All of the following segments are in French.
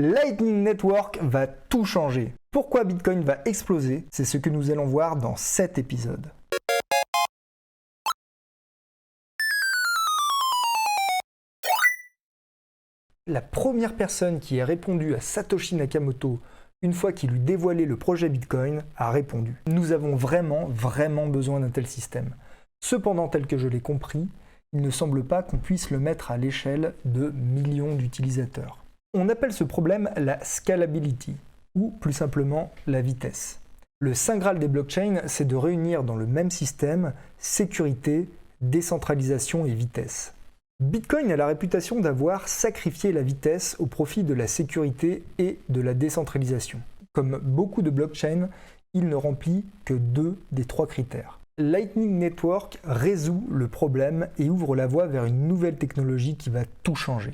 Lightning Network va tout changer. Pourquoi Bitcoin va exploser? C'est ce que nous allons voir dans cet épisode. La première personne qui a répondu à Satoshi Nakamoto une fois qu'il eut dévoilé le projet Bitcoin a répondu « Nous avons vraiment besoin d'un tel système. Cependant, tel que je l'ai compris, il ne semble pas qu'on puisse le mettre à l'échelle de millions d'utilisateurs. » On appelle ce problème la scalability, ou plus simplement la vitesse. Le saint graal des blockchains, c'est de réunir dans le même système sécurité, décentralisation et vitesse. Bitcoin a la réputation d'avoir sacrifié la vitesse au profit de la sécurité et de la décentralisation. Comme beaucoup de blockchains, il ne remplit que 2 des 3 critères. Lightning Network résout le problème et ouvre la voie vers une nouvelle technologie qui va tout changer.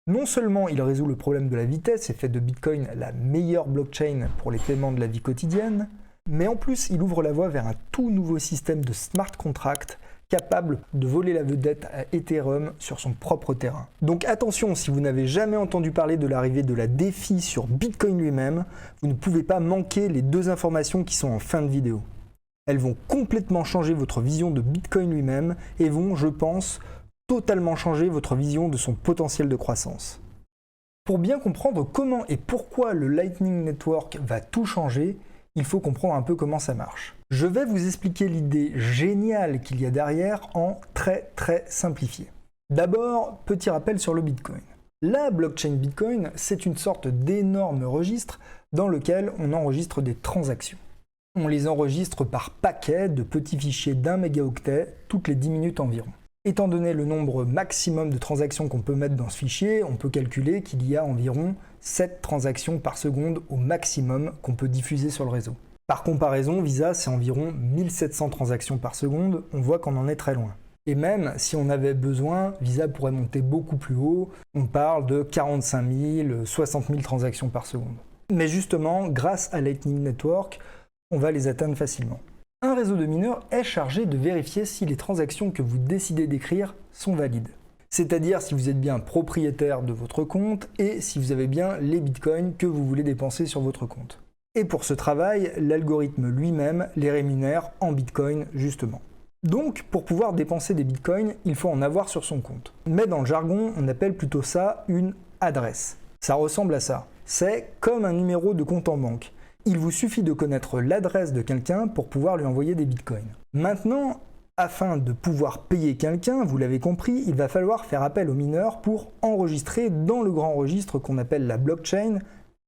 Non seulement il résout le problème de la vitesse et fait de Bitcoin la meilleure blockchain pour les paiements de la vie quotidienne, mais en plus il ouvre la voie vers un tout nouveau système de smart contract capable de voler la vedette à Ethereum sur son propre terrain. Donc attention, si vous n'avez jamais entendu parler de l'arrivée de la DeFi sur Bitcoin lui-même, vous ne pouvez pas manquer les 2 informations qui sont en fin de vidéo. Elles vont complètement changer votre vision de Bitcoin lui-même et vont, je pense, totalement changer votre vision de son potentiel de croissance. Pour bien comprendre comment et pourquoi le Lightning Network va tout changer, il faut comprendre un peu comment ça marche. Je vais vous expliquer l'idée géniale qu'il y a derrière en très simplifié. D'abord, petit rappel sur le Bitcoin. La blockchain Bitcoin, c'est une sorte d'énorme registre dans lequel on enregistre des transactions. On les enregistre par paquets de petits fichiers d'1 mégaoctet toutes les 10 minutes environ. Étant donné le nombre maximum de transactions qu'on peut mettre dans ce fichier, on peut calculer qu'il y a environ 7 transactions par seconde au maximum qu'on peut diffuser sur le réseau. Par comparaison, Visa, c'est environ 1700 transactions par seconde, on voit qu'on en est très loin. Et même si on avait besoin, Visa pourrait monter beaucoup plus haut, on parle de 45 000, 60 000 transactions par seconde. Mais justement, grâce à Lightning Network, on va les atteindre facilement. Un réseau de mineurs est chargé de vérifier si les transactions que vous décidez d'écrire sont valides. C'est-à-dire si vous êtes bien propriétaire de votre compte et si vous avez bien les bitcoins que vous voulez dépenser sur votre compte. Et pour ce travail, l'algorithme lui-même les rémunère en bitcoin justement. Donc, pour pouvoir dépenser des bitcoins, il faut en avoir sur son compte. Mais dans le jargon, on appelle plutôt ça une adresse. Ça ressemble à ça. C'est comme un numéro de compte en banque. Il vous suffit de connaître l'adresse de quelqu'un pour pouvoir lui envoyer des bitcoins. Maintenant, afin de pouvoir payer quelqu'un, vous l'avez compris, il va falloir faire appel aux mineurs pour enregistrer dans le grand registre qu'on appelle la blockchain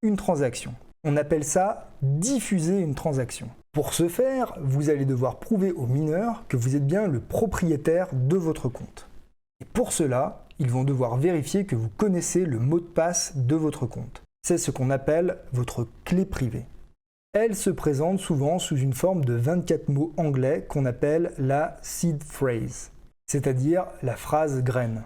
une transaction. On appelle ça diffuser une transaction. Pour ce faire, vous allez devoir prouver aux mineurs que vous êtes bien le propriétaire de votre compte. Et pour cela, ils vont devoir vérifier que vous connaissez le mot de passe de votre compte. C'est ce qu'on appelle votre clé privée. Elle se présente souvent sous une forme de 24 mots anglais qu'on appelle la seed phrase, c'est-à-dire la phrase graine.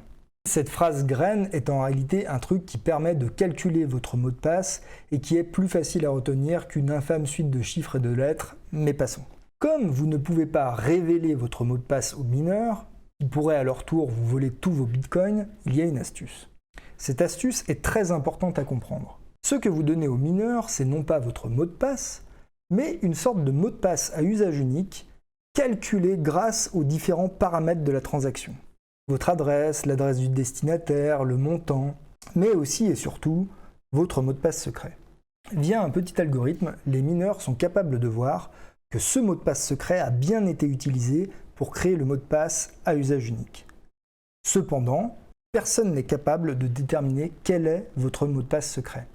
Cette phrase graine est en réalité un truc qui permet de calculer votre mot de passe et qui est plus facile à retenir qu'une infâme suite de chiffres et de lettres, mais passons. Comme vous ne pouvez pas révéler votre mot de passe aux mineurs, qui pourraient à leur tour vous voler tous vos bitcoins, il y a une astuce. Cette astuce est très importante à comprendre. Ce que vous donnez aux mineurs, c'est non pas votre mot de passe, mais une sorte de mot de passe à usage unique, calculé grâce aux différents paramètres de la transaction. Votre adresse, l'adresse du destinataire, le montant, mais aussi et surtout votre mot de passe secret. Via un petit algorithme, les mineurs sont capables de voir que ce mot de passe secret a bien été utilisé pour créer le mot de passe à usage unique. Cependant, personne n'est capable de déterminer quel est votre mot de passe secret.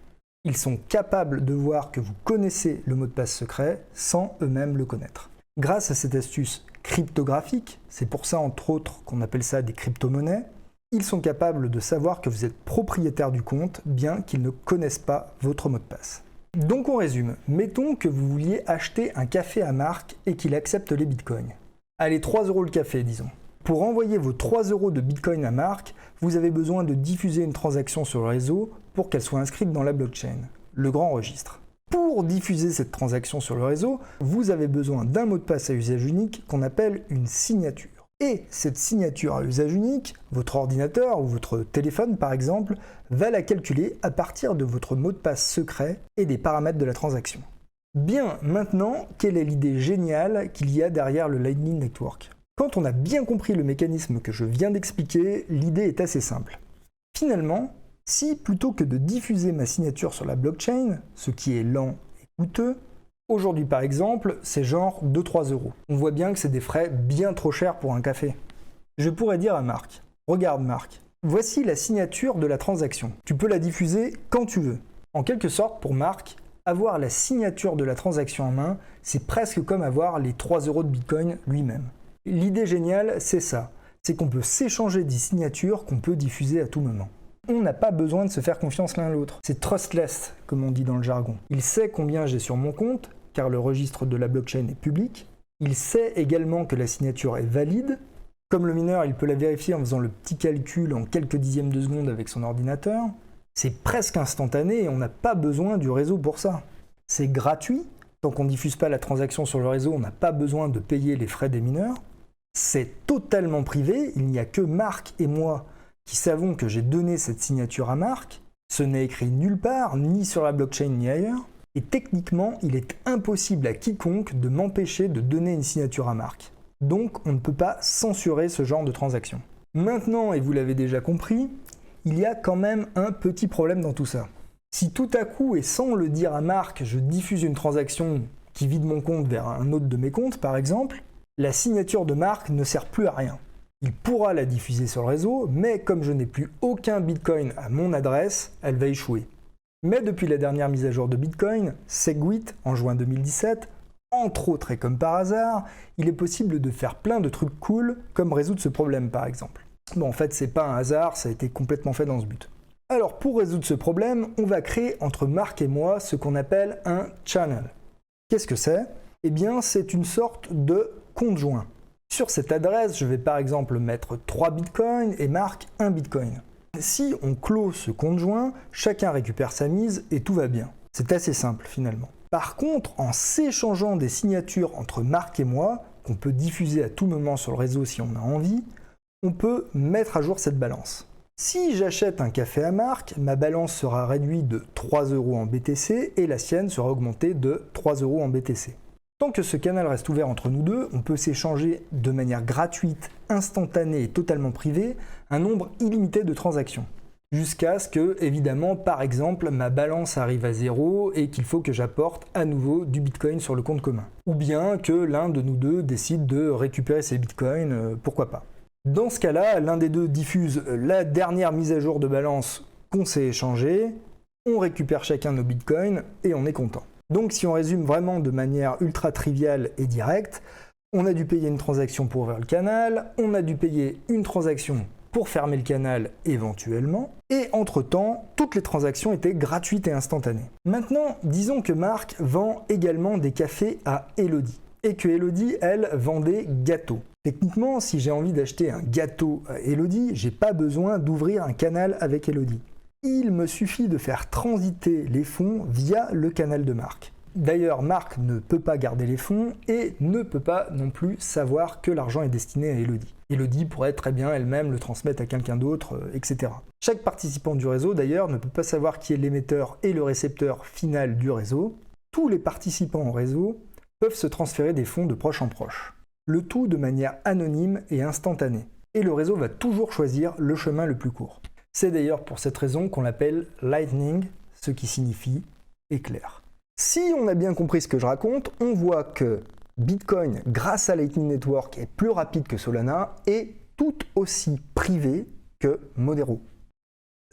Ils sont capables de voir que vous connaissez le mot de passe secret sans eux-mêmes le connaître. Grâce à cette astuce cryptographique, c'est pour ça entre autres qu'on appelle ça des crypto-monnaies, ils sont capables de savoir que vous êtes propriétaire du compte bien qu'ils ne connaissent pas votre mot de passe. Donc on résume, mettons que vous vouliez acheter un café à Marc et qu'il accepte les bitcoins. Allez, 3 € le café disons. Pour envoyer vos 3 € de bitcoin à Marc, vous avez besoin de diffuser une transaction sur le réseau pour qu'elle soit inscrite dans la blockchain, le grand registre. Pour diffuser cette transaction sur le réseau, vous avez besoin d'un mot de passe à usage unique qu'on appelle une signature. Et cette signature à usage unique, votre ordinateur ou votre téléphone par exemple, va la calculer à partir de votre mot de passe secret et des paramètres de la transaction. Bien, maintenant, quelle est l'idée géniale qu'il y a derrière le Lightning Network? Quand on a bien compris le mécanisme que je viens d'expliquer, l'idée est assez simple. Finalement, si plutôt que de diffuser ma signature sur la blockchain, ce qui est lent et coûteux, aujourd'hui par exemple, c'est genre 2-3 euros. On voit bien que c'est des frais bien trop chers pour un café. Je pourrais dire à Marc, regarde Marc, voici la signature de la transaction. Tu peux la diffuser quand tu veux. En quelque sorte, pour Marc, avoir la signature de la transaction en main, c'est presque comme avoir les 3 euros de Bitcoin lui-même. L'idée géniale, c'est ça. C'est qu'on peut s'échanger des signatures qu'on peut diffuser à tout moment. On n'a pas besoin de se faire confiance l'un l'autre. C'est trustless, comme on dit dans le jargon. Il sait combien j'ai sur mon compte, car le registre de la blockchain est public. Il sait également que la signature est valide. Comme le mineur, il peut la vérifier en faisant le petit calcul en quelques dixièmes de seconde avec son ordinateur. C'est presque instantané et on n'a pas besoin du réseau pour ça. C'est gratuit. Tant qu'on ne diffuse pas la transaction sur le réseau, on n'a pas besoin de payer les frais des mineurs. C'est totalement privé. Il n'y a que Marc et moi qui savons que j'ai donné cette signature à Marc. Ce n'est écrit nulle part, ni sur la blockchain ni ailleurs. Et techniquement, il est impossible à quiconque de m'empêcher de donner une signature à Marc. Donc, on ne peut pas censurer ce genre de transaction. Maintenant, et vous l'avez déjà compris, il y a quand même un petit problème dans tout ça. Si tout à coup, et sans le dire à Marc, je diffuse une transaction qui vide mon compte vers un autre de mes comptes, par exemple, la signature de Marc ne sert plus à rien. Il pourra la diffuser sur le réseau, mais comme je n'ai plus aucun Bitcoin à mon adresse, elle va échouer. Mais depuis la dernière mise à jour de Bitcoin, SegWit, en juin 2017, entre autres et comme par hasard, il est possible de faire plein de trucs cool, comme résoudre ce problème par exemple. Bon, en fait, c'est pas un hasard, ça a été complètement fait dans ce but. Alors, pour résoudre ce problème, on va créer entre Marc et moi ce qu'on appelle un channel. Qu'est-ce que c'est? Eh bien, c'est une sorte de compte joint. Sur cette adresse, je vais par exemple mettre 3 bitcoins et Marc 1 bitcoin. Si on clôt ce compte joint, chacun récupère sa mise et tout va bien. C'est assez simple finalement. Par contre, en s'échangeant des signatures entre Marc et moi, qu'on peut diffuser à tout moment sur le réseau si on a envie, on peut mettre à jour cette balance. Si j'achète un café à Marc, ma balance sera réduite de 3 euros en BTC et la sienne sera augmentée de 3 euros en BTC. Tant que ce canal reste ouvert entre nous deux, on peut s'échanger de manière gratuite, instantanée et totalement privée un nombre illimité de transactions. Jusqu'à ce que, évidemment, par exemple, ma balance arrive à 0 et qu'il faut que j'apporte à nouveau du Bitcoin sur le compte commun. Ou bien que l'un de nous deux décide de récupérer ses Bitcoins, pourquoi pas. Dans ce cas-là, l'un des deux diffuse la dernière mise à jour de balance qu'on s'est échangée, on récupère chacun nos Bitcoins et on est content. Donc si on résume vraiment de manière ultra triviale et directe, on a dû payer une transaction pour ouvrir le canal, on a dû payer une transaction pour fermer le canal éventuellement, et entre-temps, toutes les transactions étaient gratuites et instantanées. Maintenant, disons que Marc vend également des cafés à Elodie, et que Elodie, elle, vend des gâteaux. Techniquement, si j'ai envie d'acheter un gâteau à Elodie, j'ai pas besoin d'ouvrir un canal avec Elodie. Il me suffit de faire transiter les fonds via le canal de Marc. D'ailleurs, Marc ne peut pas garder les fonds et ne peut pas non plus savoir que l'argent est destiné à Elodie. Elodie pourrait très bien elle-même le transmettre à quelqu'un d'autre, etc. Chaque participant du réseau, d'ailleurs, ne peut pas savoir qui est l'émetteur et le récepteur final du réseau. Tous les participants au réseau peuvent se transférer des fonds de proche en proche. Le tout de manière anonyme et instantanée. Et le réseau va toujours choisir le chemin le plus court. C'est d'ailleurs pour cette raison qu'on l'appelle Lightning, ce qui signifie éclair. Si on a bien compris ce que je raconte, on voit que Bitcoin, grâce à Lightning Network, est plus rapide que Solana et tout aussi privé que Monero.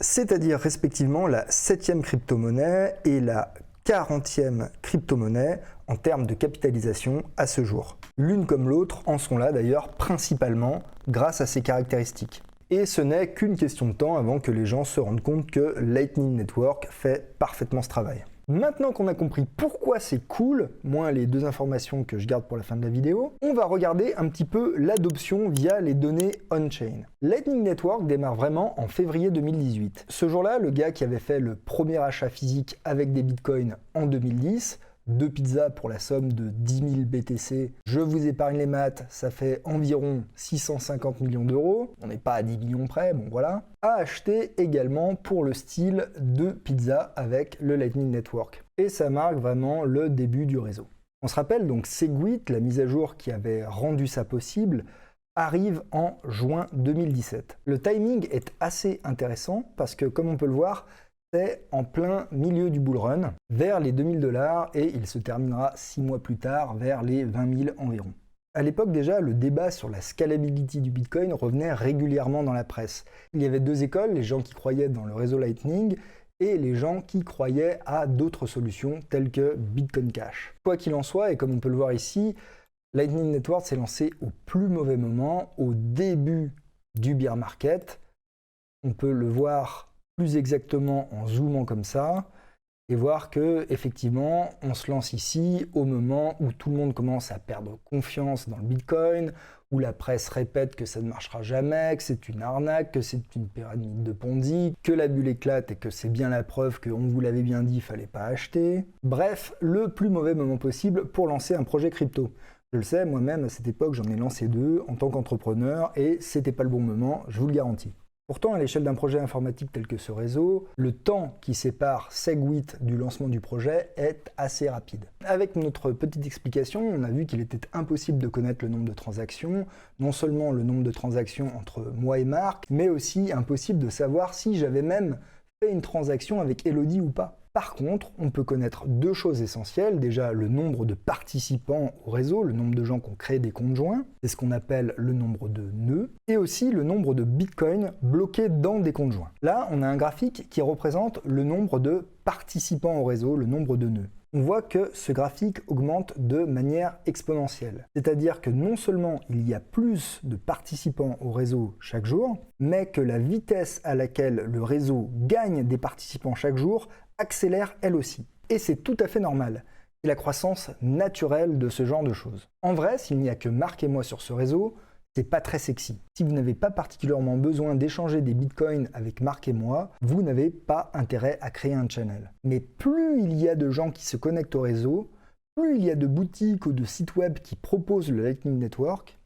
C'est-à-dire respectivement la 7e crypto-monnaie et la 40e crypto-monnaie en termes de capitalisation à ce jour. L'une comme l'autre en sont là d'ailleurs principalement grâce à ces caractéristiques. Et ce n'est qu'une question de temps avant que les gens se rendent compte que Lightning Network fait parfaitement ce travail. Maintenant qu'on a compris pourquoi c'est cool, moins les 2 informations que je garde pour la fin de la vidéo, on va regarder un petit peu l'adoption via les données on-chain. Lightning Network démarre vraiment en février 2018. Ce jour-là, le gars qui avait fait le premier achat physique avec des bitcoins en 2010 2 pizzas pour la somme de 10 000 BTC. Je vous épargne les maths, ça fait environ 650 millions d'euros. On n'est pas à 10 millions près, bon voilà. À acheter également pour le style de pizza avec le Lightning Network. Et ça marque vraiment le début du réseau. On se rappelle donc Segwit, la mise à jour qui avait rendu ça possible, arrive en juin 2017. Le timing est assez intéressant parce que, comme on peut le voir, c'est en plein milieu du bull run, vers les 2000 $ et il se terminera 6 mois plus tard, vers les 20 000 environ. À l'époque déjà, le débat sur la scalability du Bitcoin revenait régulièrement dans la presse. Il y avait 2 écoles, les gens qui croyaient dans le réseau Lightning et les gens qui croyaient à d'autres solutions telles que Bitcoin Cash. Quoi qu'il en soit, et comme on peut le voir ici, Lightning Network s'est lancé au plus mauvais moment, au début du bear market. On peut le voir plus exactement en zoomant comme ça et voir que effectivement on se lance ici au moment où tout le monde commence à perdre confiance dans le Bitcoin, où la presse répète que ça ne marchera jamais, que c'est une arnaque, que c'est une pyramide de Ponzi, que la bulle éclate et que c'est bien la preuve qu'on vous l'avait bien dit, il fallait pas acheter. Bref, le plus mauvais moment possible pour lancer un projet crypto. Je le sais, moi-même à cette époque j'en ai lancé 2 en tant qu'entrepreneur et c'était pas le bon moment, je vous le garantis. Pourtant, à l'échelle d'un projet informatique tel que ce réseau, le temps qui sépare Segwit du lancement du projet est assez rapide. Avec notre petite explication, on a vu qu'il était impossible de connaître le nombre de transactions, non seulement le nombre de transactions entre moi et Marc, mais aussi impossible de savoir si j'avais même fait une transaction avec Elodie ou pas. Par contre, on peut connaître 2 choses essentielles. Déjà, le nombre de participants au réseau, le nombre de gens qui ont créé des comptes joints, c'est ce qu'on appelle le nombre de nœuds, et aussi le nombre de bitcoins bloqués dans des comptes joints. Là, on a un graphique qui représente le nombre de participants au réseau, le nombre de nœuds. On voit que ce graphique augmente de manière exponentielle. C'est-à-dire que non seulement il y a plus de participants au réseau chaque jour, mais que la vitesse à laquelle le réseau gagne des participants chaque jour accélère elle aussi. Et c'est tout à fait normal. C'est la croissance naturelle de ce genre de choses. En vrai, s'il n'y a que Marc et moi sur ce réseau, c'est pas très sexy. Si vous n'avez pas particulièrement besoin d'échanger des bitcoins avec Marc et moi, vous n'avez pas intérêt à créer un channel. Mais plus il y a de gens qui se connectent au réseau, plus il y a de boutiques ou de sites web qui proposent le Lightning Network,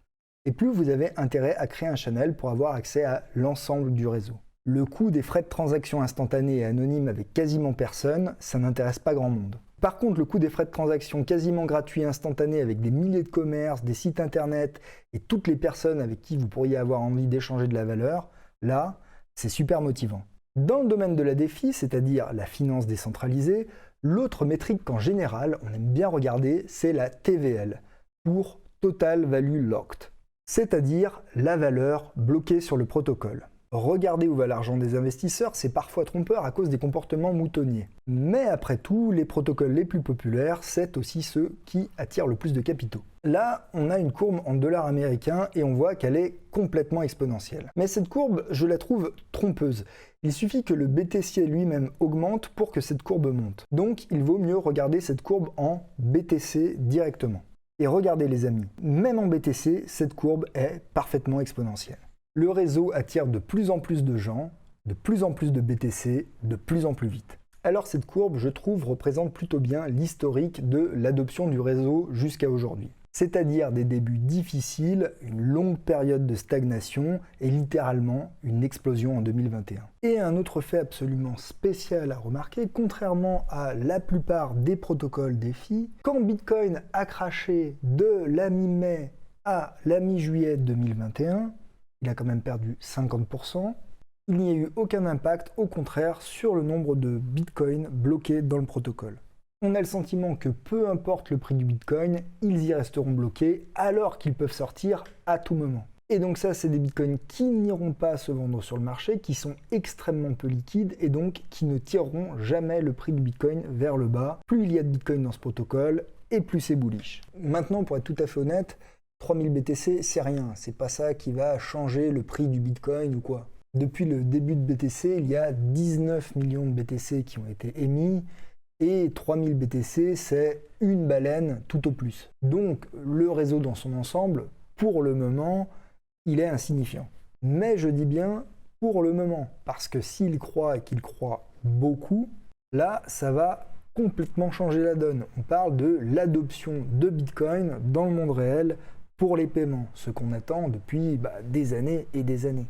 et plus vous avez intérêt à créer un channel pour avoir accès à l'ensemble du réseau. Le coût des frais de transaction instantanés et anonymes avec quasiment personne, ça n'intéresse pas grand monde. Par contre, le coût des frais de transaction quasiment gratuits et instantanés avec des milliers de commerces, des sites internet et toutes les personnes avec qui vous pourriez avoir envie d'échanger de la valeur, là, c'est super motivant. Dans le domaine de la DeFi, c'est-à-dire la finance décentralisée, l'autre métrique qu'en général on aime bien regarder, c'est la TVL, pour Total Value Locked, c'est-à-dire la valeur bloquée sur le protocole. Regarder où va l'argent des investisseurs, c'est parfois trompeur à cause des comportements moutonniers. Mais après tout, les protocoles les plus populaires, c'est aussi ceux qui attirent le plus de capitaux. Là, on a une courbe en dollars américains et on voit qu'elle est complètement exponentielle. Mais cette courbe, je la trouve trompeuse. Il suffit que le BTC lui-même augmente pour que cette courbe monte. Donc, il vaut mieux regarder cette courbe en BTC directement. Et regardez les amis, même en BTC, cette courbe est parfaitement exponentielle. Le réseau attire de plus en plus de gens, de plus en plus de BTC, de plus en plus vite. Alors cette courbe, je trouve, représente plutôt bien l'historique de l'adoption du réseau jusqu'à aujourd'hui. C'est-à-dire des débuts difficiles, une longue période de stagnation et littéralement une explosion en 2021. Et un autre fait absolument spécial à remarquer, contrairement à la plupart des protocoles DeFi, quand Bitcoin a crashé de la mi-mai à la mi-juillet 2021, il a quand même perdu 50%, il n'y a eu aucun impact, au contraire, sur le nombre de bitcoins bloqués dans le protocole. On a le sentiment que peu importe le prix du bitcoin, ils y resteront bloqués alors qu'ils peuvent sortir à tout moment. Et donc ça, c'est des bitcoins qui n'iront pas se vendre sur le marché, qui sont extrêmement peu liquides et donc qui ne tireront jamais le prix du bitcoin vers le bas. Plus il y a de bitcoin dans ce protocole, et plus c'est bullish. Maintenant, pour être tout à fait honnête, 3000 BTC, c'est rien. C'est pas ça qui va changer le prix du bitcoin ou quoi. Depuis le début de BTC, il y a 19 millions de BTC qui ont été émis. Et 3000 BTC, c'est une baleine tout au plus. Donc le réseau dans son ensemble, pour le moment, il est insignifiant. Mais je dis bien pour le moment, parce que s'il croît et qu'il croît beaucoup, là, ça va complètement changé la donne. On parle de l'adoption de Bitcoin dans le monde réel pour les paiements, ce qu'on attend depuis des années et des années.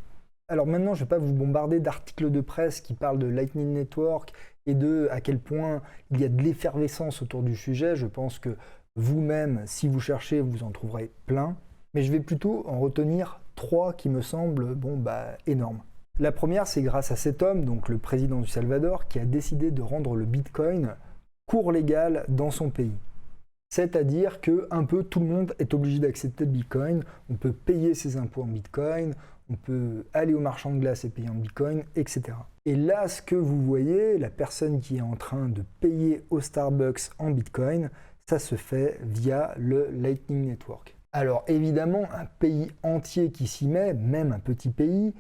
Alors maintenant, je ne vais pas vous bombarder d'articles de presse qui parlent de Lightning Network et de à quel point il y a de l'effervescence autour du sujet. Je pense que vous-même, si vous cherchez, vous en trouverez plein. Mais je vais plutôt en retenir 3 qui me semblent énormes. La première, c'est grâce à cet homme, donc le président du Salvador, qui a décidé de rendre le Bitcoin cours légal dans son pays. C'est-à-dire que un peu tout le monde est obligé d'accepter le Bitcoin. On peut payer ses impôts en Bitcoin, on peut aller au marchand de glace et payer en Bitcoin, etc. Et là, ce que vous voyez, la personne qui est en train de payer au Starbucks en Bitcoin, ça se fait via le Lightning Network. Alors évidemment, un pays entier qui s'y met, même un petit pays,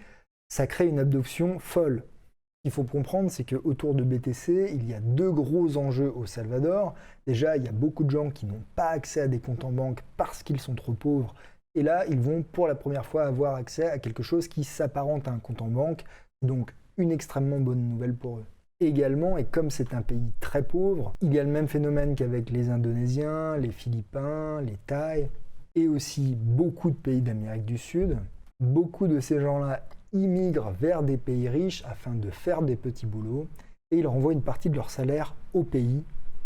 ça crée une adoption folle. Ce qu'il faut comprendre, c'est qu'autour de BTC, il y a 2 gros enjeux au Salvador. Déjà, il y a beaucoup de gens qui n'ont pas accès à des comptes en banque parce qu'ils sont trop pauvres. Et là, ils vont pour la première fois avoir accès à quelque chose qui s'apparente à un compte en banque. Donc, une extrêmement bonne nouvelle pour eux. Également, et comme c'est un pays très pauvre, il y a le même phénomène qu'avec les Indonésiens, les Philippins, les Thaïs, et aussi beaucoup de pays d'Amérique du Sud. Beaucoup de ces gens-là immigrent vers des pays riches afin de faire des petits boulots, et ils renvoient une partie de leur salaire au pays,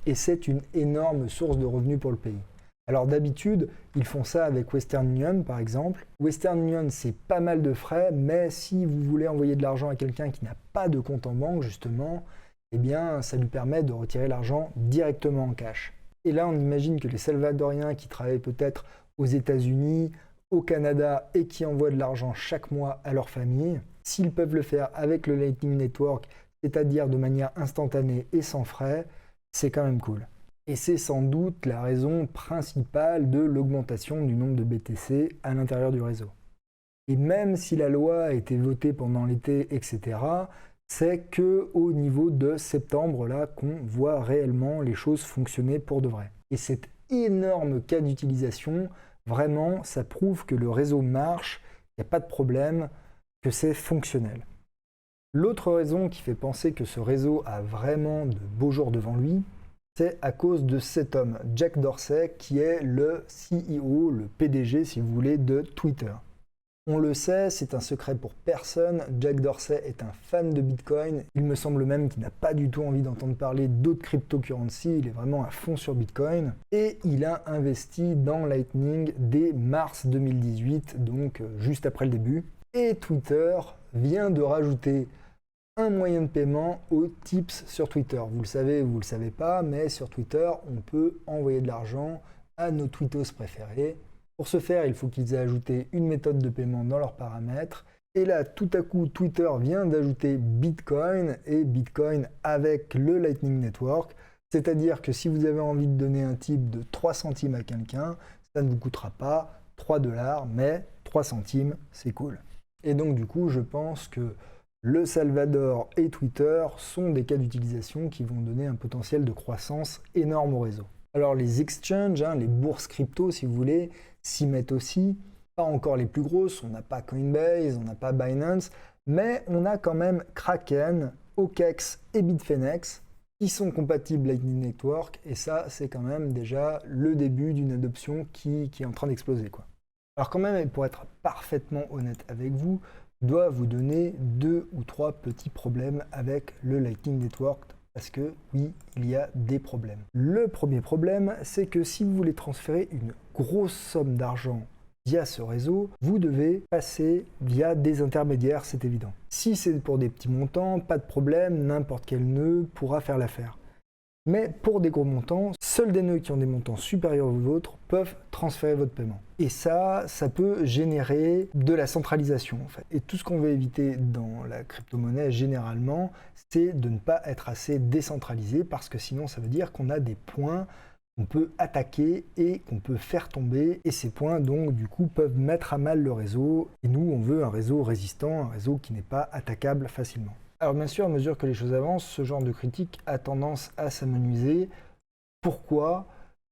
et c'est une énorme source de revenus pour le pays. Alors d'habitude, ils font ça avec Western Union par exemple. Western Union, c'est pas mal de frais, mais si vous voulez envoyer de l'argent à quelqu'un qui n'a pas de compte en banque, justement, eh bien, ça lui permet de retirer l'argent directement en cash. Et là, on imagine que les Salvadoriens qui travaillent peut-être aux États-Unis, au Canada et qui envoient de l'argent chaque mois à leur famille, s'ils peuvent le faire avec le Lightning Network, c'est-à-dire de manière instantanée et sans frais, c'est quand même cool. Et c'est sans doute la raison principale de l'augmentation du nombre de BTC à l'intérieur du réseau. Et même si la loi a été votée pendant l'été, etc., c'est qu'au niveau de septembre là qu'on voit réellement les choses fonctionner pour de vrai. Et cet énorme cas d'utilisation, vraiment, ça prouve que le réseau marche, il n'y a pas de problème, que c'est fonctionnel. L'autre raison qui fait penser que ce réseau a vraiment de beaux jours devant lui, c'est à cause de cet homme, Jack Dorsey, qui est le CEO, le PDG, si vous voulez, de Twitter. On le sait, c'est un secret pour personne, Jack Dorsey est un fan de Bitcoin. Il me semble même qu'il n'a pas du tout envie d'entendre parler d'autres cryptocurrencies, il est vraiment à fond sur Bitcoin. Et il a investi dans Lightning dès mars 2018, donc juste après le début. Et Twitter vient de rajouter un moyen de paiement aux tips sur Twitter. Vous le savez ou vous le savez pas, mais sur Twitter, on peut envoyer de l'argent à nos tweetos préférés. Pour ce faire, il faut qu'ils aient ajouté une méthode de paiement dans leurs paramètres. Et là, tout à coup, Twitter vient d'ajouter Bitcoin et Bitcoin avec le Lightning Network. C'est-à-dire que si vous avez envie de donner un tip de 3 centimes à quelqu'un, ça ne vous coûtera pas 3 $, mais 3 centimes, c'est cool. Et donc du coup, je pense que le Salvador et Twitter sont des cas d'utilisation qui vont donner un potentiel de croissance énorme au réseau. Alors les exchanges, les bourses crypto si vous voulez, s'y mettent aussi. Pas encore les plus grosses, on n'a pas Coinbase, on n'a pas Binance, mais on a quand même Kraken, OKEx et Bitfinex qui sont compatibles Lightning Network, et ça c'est quand même déjà le début d'une adoption qui est en train d'exploser, quoi. Alors quand même, pour être parfaitement honnête avec vous, je dois vous donner 2 ou 3 petits problèmes avec le Lightning Network, parce que oui, il y a des problèmes. Le premier problème, c'est que si vous voulez transférer une grosse somme d'argent via ce réseau, vous devez passer via des intermédiaires, c'est évident. Si c'est pour des petits montants, pas de problème, n'importe quel nœud pourra faire l'affaire. Mais pour des gros montants, seuls des nœuds qui ont des montants supérieurs aux vôtres peuvent transférer votre paiement. Et ça peut générer de la centralisation en fait. Et tout ce qu'on veut éviter dans la crypto-monnaie généralement, c'est de ne pas être assez décentralisé, parce que sinon ça veut dire qu'on a des points qu'on peut attaquer et qu'on peut faire tomber. Et ces points donc du coup peuvent mettre à mal le réseau. Et nous on veut un réseau résistant, un réseau qui n'est pas attaquable facilement. Alors bien sûr, à mesure que les choses avancent, ce genre de critique a tendance à s'amenuiser. Pourquoi ?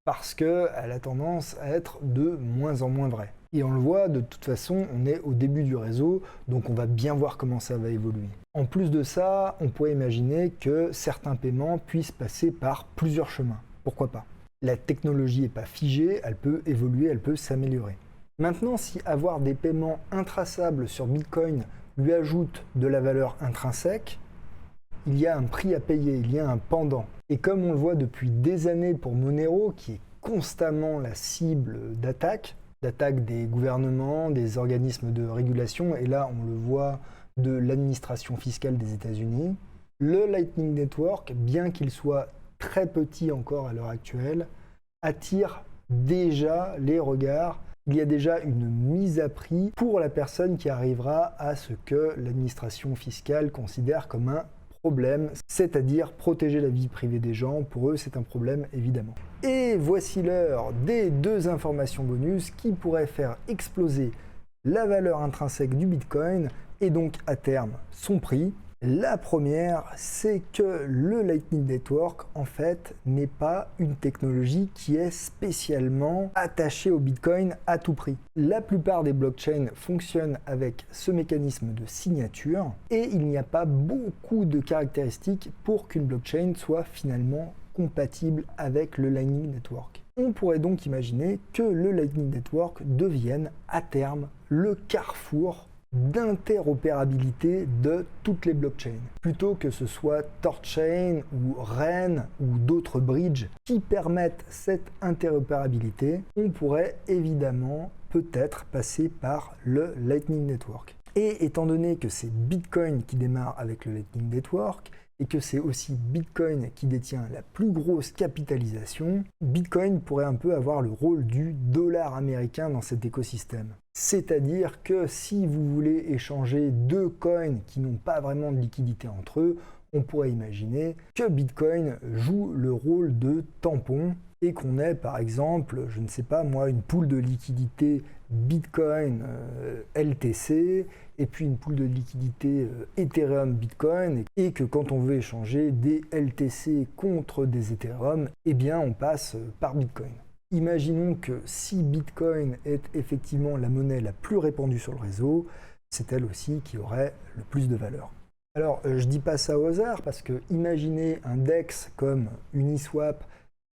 Parce qu'elle a tendance à être de moins en moins vraie. Et on le voit, de toute façon, on est au début du réseau, donc on va bien voir comment ça va évoluer. En plus de ça, on pourrait imaginer que certains paiements puissent passer par plusieurs chemins. Pourquoi pas? La technologie n'est pas figée, elle peut évoluer, elle peut s'améliorer. Maintenant, si avoir des paiements intraçables sur Bitcoin lui ajoute de la valeur intrinsèque, il y a un prix à payer, il y a un pendant. Et comme on le voit depuis des années pour Monero, qui est constamment la cible d'attaque des gouvernements, des organismes de régulation, et là on le voit de l'administration fiscale des États-Unis, le Lightning Network, bien qu'il soit très petit encore à l'heure actuelle, attire déjà les regards. Il y a déjà une mise à prix pour la personne qui arrivera à ce que l'administration fiscale considère comme un problème, c'est-à-dire protéger la vie privée des gens. Pour eux, c'est un problème, évidemment. Et voici l'heure des 2 informations bonus qui pourraient faire exploser la valeur intrinsèque du Bitcoin et donc à terme son prix. La première, c'est que le Lightning Network, en fait, n'est pas une technologie qui est spécialement attachée au Bitcoin à tout prix. La plupart des blockchains fonctionnent avec ce mécanisme de signature et il n'y a pas beaucoup de caractéristiques pour qu'une blockchain soit finalement compatible avec le Lightning Network. On pourrait donc imaginer que le Lightning Network devienne à terme le carrefour d'interopérabilité de toutes les blockchains, plutôt que ce soit ThorChain ou Ren ou d'autres bridges qui permettent cette interopérabilité. On pourrait évidemment peut-être passer par le Lightning Network. Et étant donné que c'est Bitcoin qui démarre avec le Lightning Network et que c'est aussi Bitcoin qui détient la plus grosse capitalisation, Bitcoin pourrait un peu avoir le rôle du dollar américain dans cet écosystème. C'est-à-dire que si vous voulez échanger 2 coins qui n'ont pas vraiment de liquidité entre eux, on pourrait imaginer que Bitcoin joue le rôle de tampon et qu'on ait par exemple, je ne sais pas moi, une pool de liquidité Bitcoin LTC et puis une pool de liquidité Ethereum Bitcoin et que quand on veut échanger des LTC contre des Ethereum, eh bien on passe par Bitcoin. Imaginons que si Bitcoin est effectivement la monnaie la plus répandue sur le réseau, c'est elle aussi qui aurait le plus de valeur. Alors, je dis pas ça au hasard parce que imaginez un DEX comme Uniswap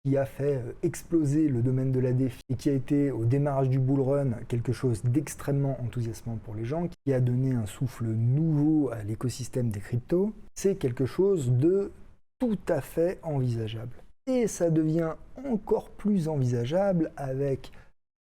qui a fait exploser le domaine de la DeFi et qui a été au démarrage du bull run quelque chose d'extrêmement enthousiasmant pour les gens, qui a donné un souffle nouveau à l'écosystème des cryptos. C'est quelque chose de tout à fait envisageable. Et ça devient encore plus envisageable avec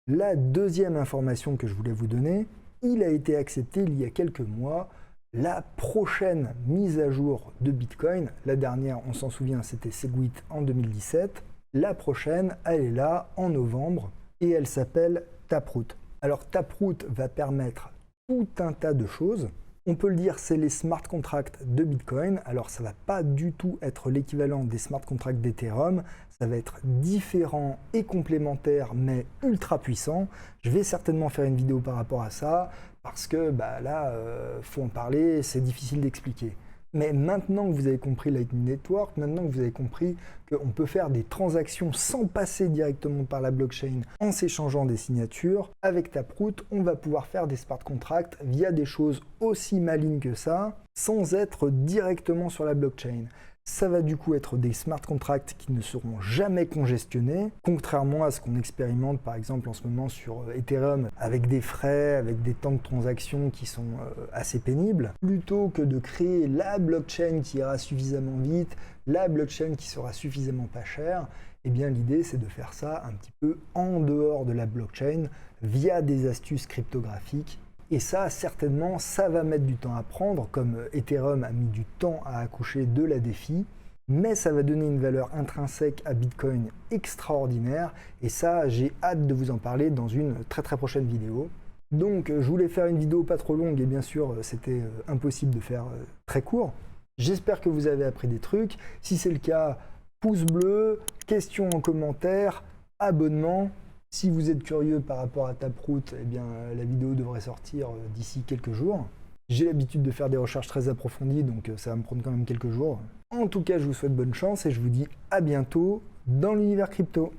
la deuxième information que je voulais vous donner. Il a été accepté il y a quelques mois la prochaine mise à jour de Bitcoin. La dernière, on s'en souvient, c'était Segwit en 2017. La prochaine, elle est là en novembre et elle s'appelle Taproot. Alors Taproot va permettre tout un tas de choses. On peut le dire, c'est les smart contracts de Bitcoin. Alors ça ne va pas du tout être l'équivalent des smart contracts d'Ethereum. Ça va être différent et complémentaire, mais ultra puissant. Je vais certainement faire une vidéo par rapport à ça, parce que là, faut en parler, c'est difficile d'expliquer. Mais maintenant que vous avez compris Lightning Network, maintenant que vous avez compris qu'on peut faire des transactions sans passer directement par la blockchain en s'échangeant des signatures, avec Taproot, on va pouvoir faire des smart contracts via des choses aussi malignes que ça, sans être directement sur la blockchain. Ça va du coup être des smart contracts qui ne seront jamais congestionnés, contrairement à ce qu'on expérimente par exemple en ce moment sur Ethereum, avec des frais, avec des temps de transaction qui sont assez pénibles. Plutôt que de créer la blockchain qui ira suffisamment vite, la blockchain qui sera suffisamment pas chère, eh bien l'idée c'est de faire ça un petit peu en dehors de la blockchain, via des astuces cryptographiques. Et ça, certainement, ça va mettre du temps à prendre, comme Ethereum a mis du temps à accoucher de la DeFi, mais ça va donner une valeur intrinsèque à Bitcoin extraordinaire, et ça, j'ai hâte de vous en parler dans une très très prochaine vidéo. Donc, je voulais faire une vidéo pas trop longue, et bien sûr, c'était impossible de faire très court. J'espère que vous avez appris des trucs. Si c'est le cas, pouce bleu, questions en commentaire, abonnement. Si vous êtes curieux par rapport à Taproot, eh bien, la vidéo devrait sortir d'ici quelques jours. J'ai l'habitude de faire des recherches très approfondies, donc ça va me prendre quand même quelques jours. En tout cas, je vous souhaite bonne chance et je vous dis à bientôt dans l'univers crypto.